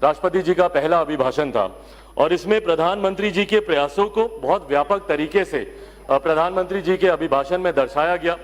राष्ट्रपति जी का पहला अभिभाषण था और इसमें प्रधानमंत्री जी के प्रयासों को बहुत व्यापक तरीके से प्रधानमंत्री जी के अभिभाषण में दर्शाया गया।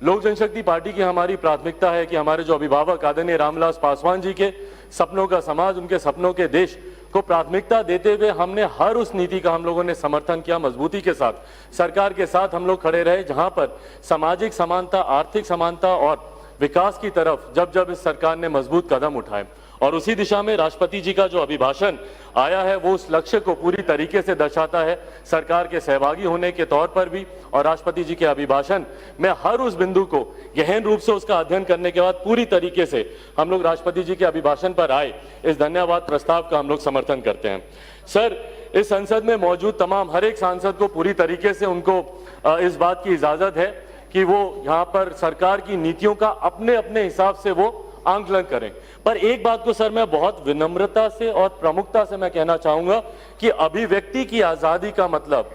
लोक जनशक्ति पार्टी की हमारी प्राथमिकता है कि हमारे जो अभिभावक आदरणीय रामविलास पासवान जी के सपनों का समाज, उनके सपनों के देश को प्राथमिकता देते हुए हमने हर उस नीति का हम लोगों ने समर्थन किया। मजबूती के साथ सरकार के साथ हम लोग खड़े रहे, जहां पर सामाजिक समानता, आर्थिक समानता और विकास की तरफ जब जब इस सरकार ने मजबूत कदम उठाए और उसी दिशा में राष्ट्रपति जी का जो अभिभाषण आया है वो उस लक्ष्य को पूरी तरीके से दर्शाता है। सरकार के सहभागी होने के तौर पर भी और राष्ट्रपति जी के अभिभाषण में हर उस बिंदु को गहन रूप से उसका अध्ययन करने के बाद पूरी तरीके से हम लोग राष्ट्रपति जी के अभिभाषण पर आए इस धन्यवाद प्रस्ताव का हम लोग समर्थन करते हैं। सर, इस संसद में मौजूद तमाम हर एक सांसद को पूरी तरीके से उनको इस बात की इजाजत है कि वो यहाँ पर सरकार की नीतियों का अपने अपने हिसाब से वो आंकलन करें। पर एक बात को सर मैं बहुत विनम्रता से और प्रमुखता से मैं कहना चाहूंगा कि अभिव्यक्ति की आजादी का मतलब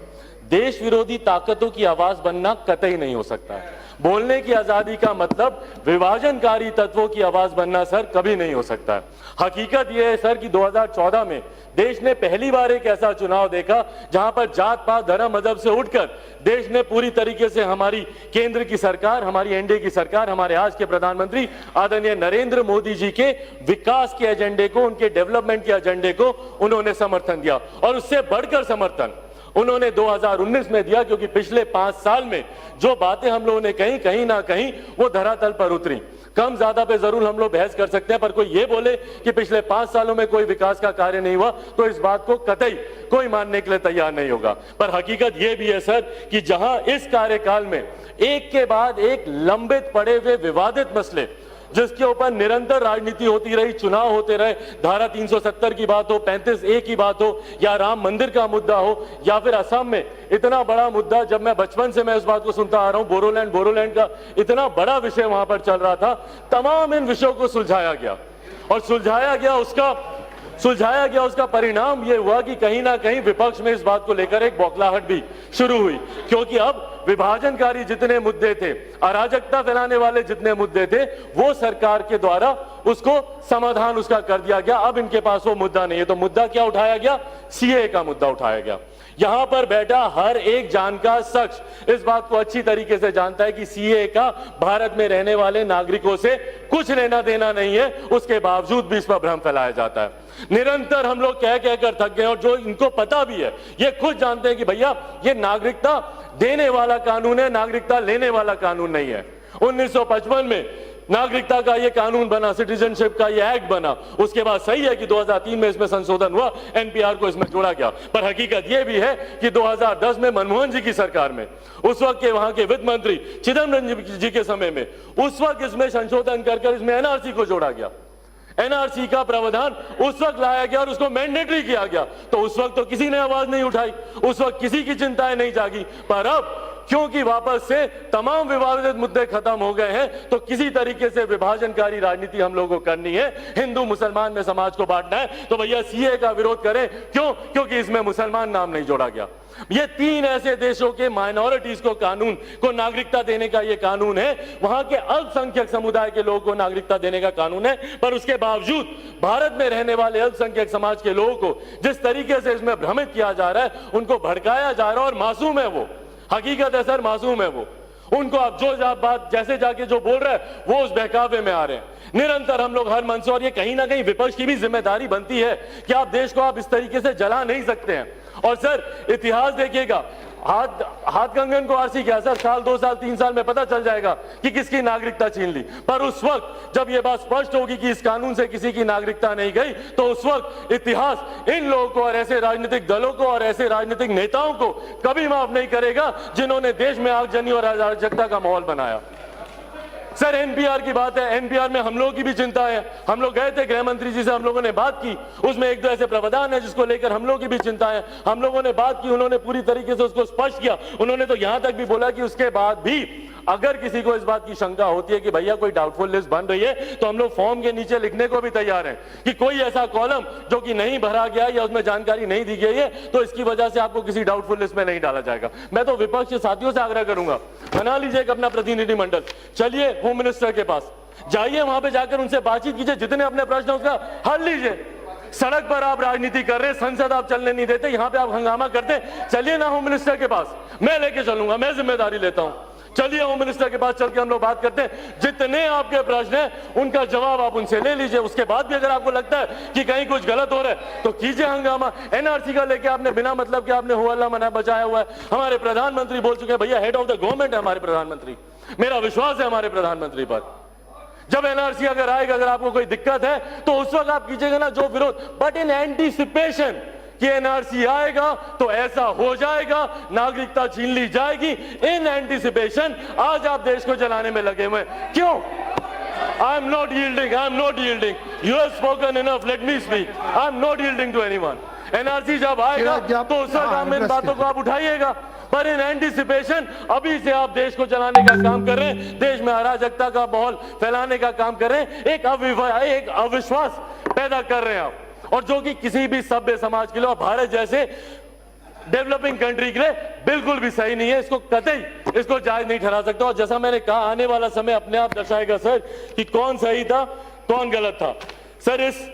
देश विरोधी ताकतों की आवाज बनना कतई नहीं हो सकता है। बोलने की आजादी का मतलब विभाजनकारी तत्वों की आवाज बनना सर कभी नहीं हो सकता है। हकीकत यह है सर कि 2014 में देश ने पहली बार एक ऐसा चुनाव देखा जहां पर जात पात धर्म मजहब से उठकर देश ने पूरी तरीके से हमारी केंद्र की सरकार, हमारी एनडीए की सरकार, हमारे आज के प्रधानमंत्री आदरणीय नरेंद्र मोदी जी के विकास के एजेंडे को, उनके डेवलपमेंट के एजेंडे को उन्होंने समर्थन दिया और उससे बढ़कर समर्थन उन्होंने 2019 में दिया, क्योंकि पिछले 5 साल में जो बातें हम लोगों ने कहीं कहीं ना कहीं वो धरातल पर उतरी। कम ज्यादा पे जरूर हम लोग बहस कर सकते हैं, पर कोई ये बोले कि पिछले 5 सालों में कोई विकास का कार्य नहीं हुआ तो इस बात को कतई कोई मानने के लिए तैयार नहीं होगा। पर हकीकत ये भी है सर कि जहां इस कार्यकाल में एक के बाद एक लंबित पड़े हुए विवादित मसले जिसके ऊपर निरंतर राजनीति होती रही, चुनाव होते रहे, धारा 370 की बात हो, 35A की बात हो, या राम मंदिर का मुद्दा हो, या फिर असम में इतना बड़ा मुद्दा, जब मैं बचपन से मैं इस बात को सुनता आ रहा हूं, बोरोलैंड का इतना बड़ा विषय वहां पर चल रहा था। तमाम इन विषयों को सुलझाया गया और सुलझाया गया उसका परिणाम यह हुआ कि कहीं ना कहीं विपक्ष में इस बात को लेकर एक बौखलाहट भी शुरू हुई, क्योंकि अब विभाजनकारी जितने मुद्दे थे, अराजकता फैलाने वाले जितने मुद्दे थे, वो सरकार के द्वारा उसको समाधान उसका कर दिया गया। अब इनके पास वो मुद्दा नहीं है। तो मुद्दा क्या उठाया गया? सीए का मुद्दा उठाया गया। यहां पर बैठा हर एक जानकार शख्स इस बात को अच्छी तरीके से जानता है कि सीए का भारत में रहने वाले नागरिकों से कुछ लेना देना नहीं है। उसके बावजूद भी इस पर भ्रम फैलाया जाता है। निरंतर हम लोग कह कर थक गए और जो इनको पता भी है, ये खुद जानते हैं कि भैया ये नागरिकता देने वाला कानून है, नागरिकता लेने वाला कानून नहीं है। 1955 में नागरिकता का ये कानून बना, सिटीजनशिप का ये एक्ट बना। उसके बाद सही है कि 2003 में इसमें संशोधन हुआ, एनपीआर को इसमें जोड़ा गया। पर हकीकत ये भी है कि 2010 में मनमोहन जी की सरकार में, उस वक्त के वहां के वित्त मंत्री चिदम्बरम जी के समय में, उस वक्त इसमें संशोधन कर इसमें एनआरसी को जोड़ा गया। एनआरसी का प्रावधान उस वक्त लाया गया और उसको मैंडेटरी किया गया। तो उस वक्त तो किसी ने आवाज नहीं उठाई, उस वक्त किसी की चिंताएं नहीं जागी। पर अब क्योंकि वापस से तमाम विवादित मुद्दे खत्म हो गए हैं, तो किसी तरीके से विभाजनकारी राजनीति हम लोगों को करनी है, हिंदू मुसलमान में समाज को बांटना है, तो भैया सीए का विरोध करें। क्यों? क्योंकि इसमें मुसलमान नाम नहीं जोड़ा गया। ये 3 ऐसे देशों के माइनॉरिटीज को कानून को नागरिकता देने का ये कानून है, वहां के अल्पसंख्यक समुदाय के लोगों को नागरिकता देने का कानून है। पर उसके बावजूद भारत में रहने वाले अल्पसंख्यक समाज के लोगों को जिस तरीके से इसमें भ्रमित किया जा रहा है, उनको भड़काया जा रहा है। और मासूम है वो, हकीकत है सर, मासूम है वो। उनको आप जो बात जैसे जाके जो बोल रहे हैं वो उस बहकावे में आ रहे हैं। निरंतर हम लोग हर मंच से, और ये कहीं ना कहीं विपक्ष की भी जिम्मेदारी बनती है कि आप देश को आप इस तरीके से जला नहीं सकते हैं। और सर इतिहास देखिएगा, हाथ कंगन को आरसी क्या सर, साल 2 साल 3 साल में पता चल जाएगा कि किसकी नागरिकता छीन ली। पर उस वक्त जब यह बात स्पष्ट होगी कि इस कानून से किसी की नागरिकता नहीं गई, तो उस वक्त इतिहास इन लोगों को और ऐसे राजनीतिक दलों को और ऐसे राजनीतिक नेताओं को कभी माफ नहीं करेगा जिन्होंने देश में आगजनी और अराजकता का माहौल बनाया। सर एनपीआर की बात है, एनपीआर में हम लोगों की भी चिंता है। हम लोग गए थे गृह मंत्री जी से, हम लोगों ने बात की, उसमें 1-2 ऐसे प्रावधान है जिसको लेकर हम लोगों की भी चिंता है। हम लोगों ने बात की, उन्होंने पूरी तरीके से उसको स्पष्ट किया। उन्होंने तो यहां तक भी बोला कि उसके बाद भी अगर किसी को इस बात की शंका होती है कि भैया कोई डाउटफुल लिस्ट बन रही है, तो हम लोग फॉर्म के नीचे लिखने को भी तैयार हैं कि कोई ऐसा कॉलम जो कि नहीं भरा गया या उसमें जानकारी नहीं दी गई है, तो इसकी वजह से आपको किसी डाउटफुल लिस्ट में नहीं डाला जाएगा। मैं तो विपक्ष के साथियों से आग्रह करूंगा, बना लीजिए एक अपना प्रतिनिधिमंडल, चलिए होम मिनिस्टर के पास जाइए, वहां पे जाकर उनसे बातचीत कीजिए, जितने अपने प्रश्न उसका हल लीजिए। सड़क पर आप राजनीति कर रहे हैं, संसद आप चलने नहीं देते, यहां पे आप हंगामा करते हैं। चलिए ना होम मिनिस्टर के पास, मैं लेके चलूंगा, मैं जिम्मेदारी लेता हूं। चलिए होम मिनिस्टर के पास चल के हम लोग बात करते हैं। जितने आपके प्रश्न हैं उनका जवाब आप उनसे ले लीजिए। उसके बाद भी अगर आपको लगता है कि कहीं कुछ गलत हो रहा है तो कीजिए हंगामा। एनआरसी का लेके आपने बिना मतलब के आपने हो हल्ला मना बचाया हुआ है। हमारे प्रधानमंत्री बोल चुके हैं, भैया हेड ऑफ द गवर्नमेंट है हमारे प्रधानमंत्री, मेरा विश्वास है हमारे प्रधानमंत्री पर। जब एनआरसी अगर आएगा, अगर आपको कोई दिक्कत है तो उस वक्त आप कीजिएगा ना जो विरोध, बट इन एंटीसिपेशन कि एनआरसी आएगा तो ऐसा हो जाएगा, नागरिकता छीन ली जाएगी, इन एंटीसिपेशन आज आप देश को जलाने में लगे हुए। क्यों? I am not yielding, I am not yielding. You have spoken enough, let me speak. I am not yielding to anyone. NRC जब आएगा तो उस वक्त आप इन बातों को आप उठाइएगा, पर इन एंटीसिपेशन अभी से आप देश को चलाने का काम कर रहे हैं, देश में अराजकता का माहौल फैलाने का काम कर रहे हैं, एक अविश्वास पैदा कर रहे हैं आप, और जो कि किसी भी सभ्य समाज के लिए और भारत जैसे डेवलपिंग कंट्री के लिए बिल्कुल भी सही नहीं है। इसको कतई इसको जायज नहीं ठहरा सकता। और जैसा मैंने कहा, आने वाला समय अपने आप दर्शाएगा सर कि कौन सही था कौन गलत था। सर, इस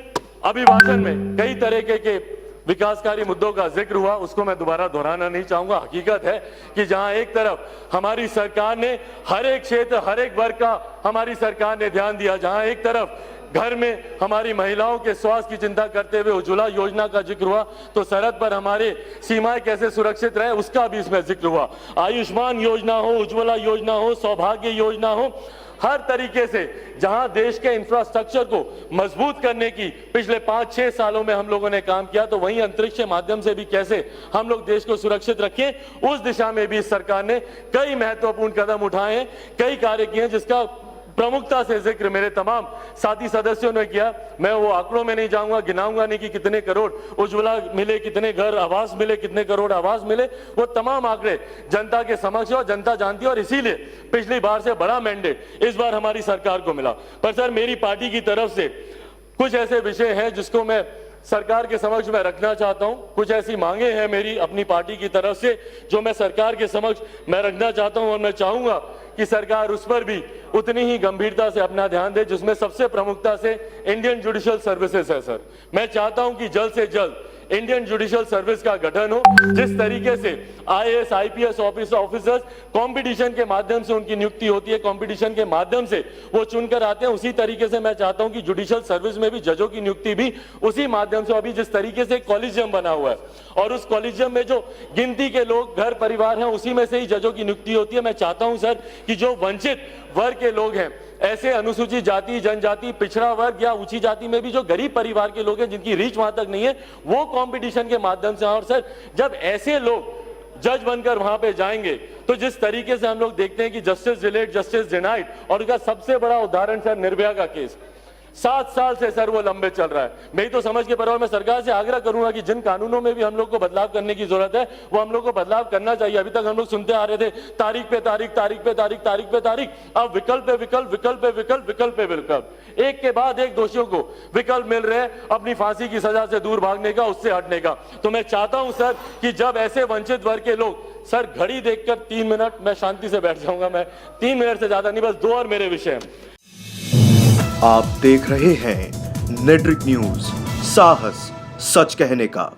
अभिभाषण में कई तरीके के विकासकारी मुद्दों का जिक्र हुआ, उसको मैं दोबारा दोहराना नहीं चाहूंगा। हकीकत है कि जहां एक तरफ हमारी सरकार ने हर एक क्षेत्र, हर एक वर्ग का हमारी सरकार ने ध्यान दिया, जहां एक तरफ घर में हमारी महिलाओं के स्वास्थ्य की चिंता करते हुए उज्ज्वला योजना का जिक्र हुआ, तो सरहद पर हमारे सीमाएं कैसे सुरक्षित रहे उसका भी इसमें जिक्र हुआ। आयुष्मान योजना हो, उज्ज्वला योजना हो, सौभाग्य योजना हो, हर तरीके से जहां देश के इंफ्रास्ट्रक्चर को मजबूत करने की पिछले 5-6 सालों में हम लोगों ने काम किया, तो वहीं अंतरिक्ष के माध्यम से भी कैसे हम लोग देश को सुरक्षित रखें, उस दिशा में भी सरकार ने कई महत्वपूर्ण कदम उठाए हैं, कई कार्य किए हैं, जिसका प्रमुखता से जिक्र मेरे तमाम साथी सदस्यों ने किया। मैं वो आंकड़ों में नहीं जाऊंगा, गिनाऊंगा नहीं कि कितने करोड़ उज्ज्वला मिले, कितने घर आवास मिले, कितने करोड़ आवास मिले, वो तमाम आंकड़े जनता के समक्ष और जनता जानती है। और इसीलिए पिछली बार से बड़ा मैंडेट इस बार हमारी सरकार को मिला। पर सर, मेरी पार्टी की तरफ से कुछ ऐसे विषय हैं जिसको मैं सरकार के समक्ष में रखना चाहता हूं। कुछ ऐसी मांगे हैं मेरी अपनी पार्टी की तरफ से जो मैं सरकार के समक्ष मैं रखना चाहता हूं, और मैं चाहूंगा कि सरकार उस पर भी उतनी ही गंभीरता से अपना ध्यान दे, जिसमें सबसे प्रमुखता से इंडियन जुडिशियल सर्विसेज है। सर, मैं चाहता हूं कि जल्द से जल्द इंडियन जुडिशियल सर्विस का गठन हो। जिस तरीके से आईएएस आईपीएस ऑफिसर्स कंपटीशन के माध्यम से उनकी नियुक्ति होती है, कंपटीशन के माध्यम से वो चुनकर आते हैं, उसी तरीके से मैं चाहता हूं कि जुडिशियल सर्विस में भी जजों की नियुक्ति भी उसी माध्यम से। अभी जिस तरीके से कॉलेजियम बना हुआ है और उस कॉलेजियम में जो गिनती के लोग घर परिवार हैं उसी में से ही जजों की नियुक्ति होती है। मैं चाहता हूं सर कि जो वंचित वर्ग के लोग हैं, ऐसे अनुसूचित जाति, जनजाति, पिछड़ा वर्ग या ऊंची जाति में भी जो गरीब परिवार के लोग हैं जिनकी रीच वहां तक नहीं है, वो कंपटीशन के माध्यम से। और सर, जब ऐसे लोग जज बनकर वहां पे जाएंगे तो जिस तरीके से हम लोग देखते हैं कि जस्टिस डिलेड जस्टिस डिनाइड, और उसका सबसे बड़ा उदाहरण सर निर्भया का केस, 7 साल से सर वो लंबे चल रहा है। मैं तो समझ के परवाह मैं सरकार से आग्रह करूंगा कि जिन कानूनों में भी हम लोग को बदलाव करने की जरूरत है वो हम लोग को बदलाव करना चाहिए। अभी तक हम लोग सुनते आ रहे थे तारीख पे तारीख, तारीख पे तारीख, तारीख पे तारीख, अब विकल्प पे विकल्प, विकल्प पे विकल्प, विकल्प पे विकल्प, एक के बाद एक दोषियों को विकल्प मिल रहे हैं अपनी फांसी की सजा से दूर भागने का, उससे हटने का। तो मैं चाहता हूं सर कि जब ऐसे वंचित वर्ग के लोग, सर घड़ी देखकर 3 मिनट मैं शांति से बैठ जाऊंगा, मैं 3 मिनट से ज्यादा नहीं, बस 2 और मेरे विषय हैं। आप देख रहे हैं नेट्रिक न्यूज, साहस सच कहने का।